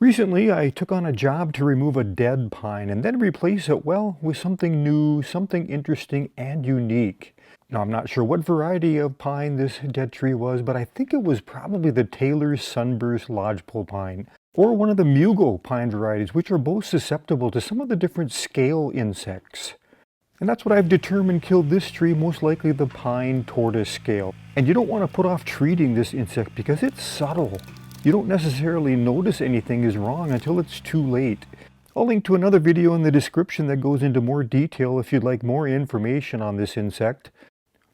Recently, I took on a job to remove a dead pine and then replace it, well, with something new, something interesting and unique. Now, I'm not sure what variety of pine this dead tree was, but I think it was probably the Taylor's Sunburst lodgepole pine, or one of the Mugo pine varieties, which are both susceptible to some of the different scale insects. And that's what I've determined killed this tree, most likely the pine tortoise scale. And you don't want to put off treating this insect because it's subtle. You don't necessarily notice anything is wrong until it's too late. I'll link to another video in the description that goes into more detail if you'd like more information on this insect.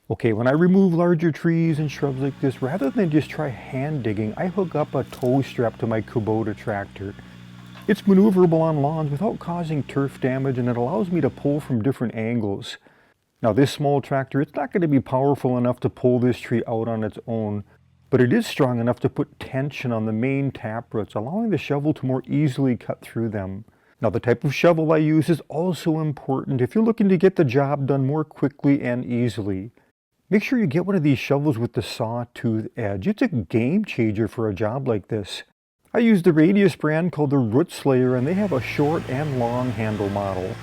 Okay, when I remove larger trees and shrubs like this, rather than just try hand digging, I hook up a tow strap to my Kubota tractor. It's maneuverable on lawns without causing turf damage, and it allows me to pull from different angles. Now this small tractor, it's not going to be powerful enough to pull this tree out on its own, but it is strong enough to put tension on the main taproots, allowing the shovel to more easily cut through them. Now the type of shovel I use is also important if you're looking to get the job done more quickly and easily. Make sure you get one of these shovels with the sawtooth edge. It's a game changer for a job like this. I use the Radius brand called the Root Slayer, and they have a short and long handle model.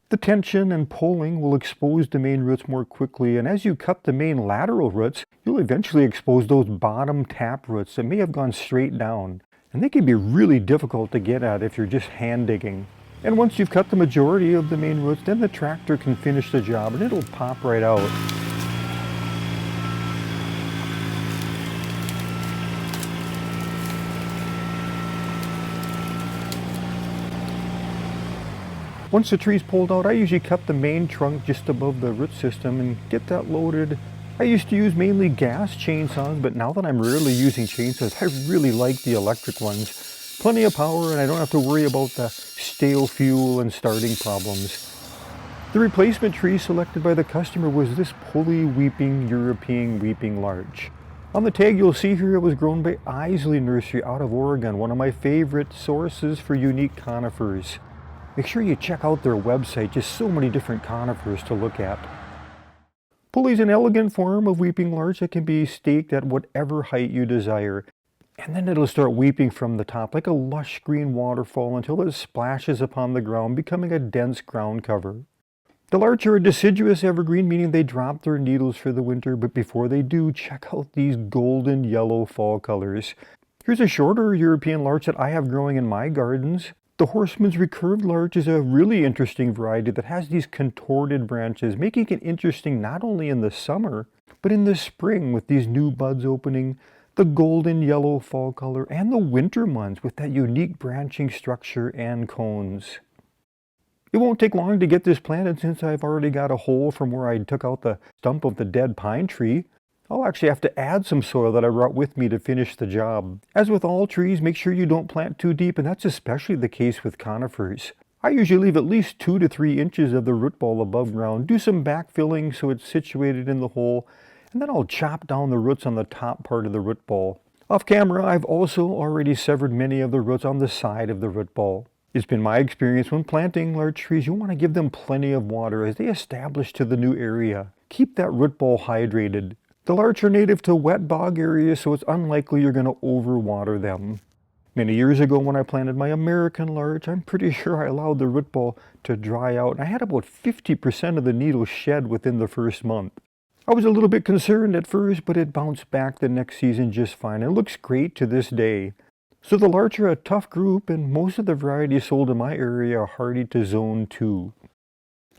The tension and pulling will expose the main roots more quickly, and as you cut the main lateral roots, you'll eventually expose those bottom tap roots that may have gone straight down. And they can be really difficult to get at if you're just hand digging. And once you've cut the majority of the main roots, then the tractor can finish the job and it'll pop right out. Once the tree's pulled out, I usually cut the main trunk just above the root system and get that loaded. I used to use mainly gas chainsaws, but now that I'm rarely using chainsaws, I really like the electric ones. Plenty of power, and I don't have to worry about the stale fuel and starting problems. The replacement tree selected by the customer was this pulley weeping European weeping larch. On the tag you'll see here it was grown by Isley Nursery out of Oregon, one of my favorite sources for unique conifers. Make sure you check out their website, just so many different conifers to look at. Pulley is an elegant form of weeping larch that can be staked at whatever height you desire. And then it'll start weeping from the top like a lush green waterfall until it splashes upon the ground, becoming a dense ground cover. The larch are a deciduous evergreen, meaning they drop their needles for the winter, but before they do, check out these golden yellow fall colors. Here's a shorter European larch that I have growing in my gardens. The Horseman's recurved larch is a really interesting variety that has these contorted branches, making it interesting not only in the summer, but in the spring with these new buds opening, the golden yellow fall color, and the winter months with that unique branching structure and cones. It won't take long to get this planted since I've already got a hole from where I took out the stump of the dead pine tree. I'll actually have to add some soil that I brought with me to finish the job. As with all trees, make sure you don't plant too deep, and that's especially the case with conifers. I usually leave at least 2 to 3 inches of the root ball above ground, do some backfilling so it's situated in the hole, and then I'll chop down the roots on the top part of the root ball. Off camera, I've also already severed many of the roots on the side of the root ball. It's been my experience when planting large trees, you want to give them plenty of water as they establish to the new area. Keep that root ball hydrated. The larch are native to wet bog areas, so it's unlikely you're going to overwater them. Many years ago when I planted my American larch, I'm pretty sure I allowed the root ball to dry out, and I had about 50% of the needles shed within the first month. I was a little bit concerned at first, but it bounced back the next season just fine and looks great to this day. So the larch are a tough group, and most of the varieties sold in my area are hardy to zone 2.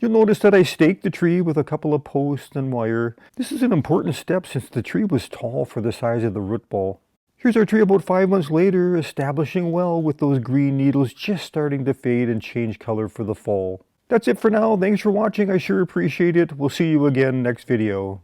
You'll notice that I staked the tree with a couple of posts and wire. This is an important step since the tree was tall for the size of the root ball. Here's our tree about 5 months later, establishing well with those green needles just starting to fade and change color for the fall. That's it for now. Thanks for watching. I sure appreciate it. We'll see you again next video.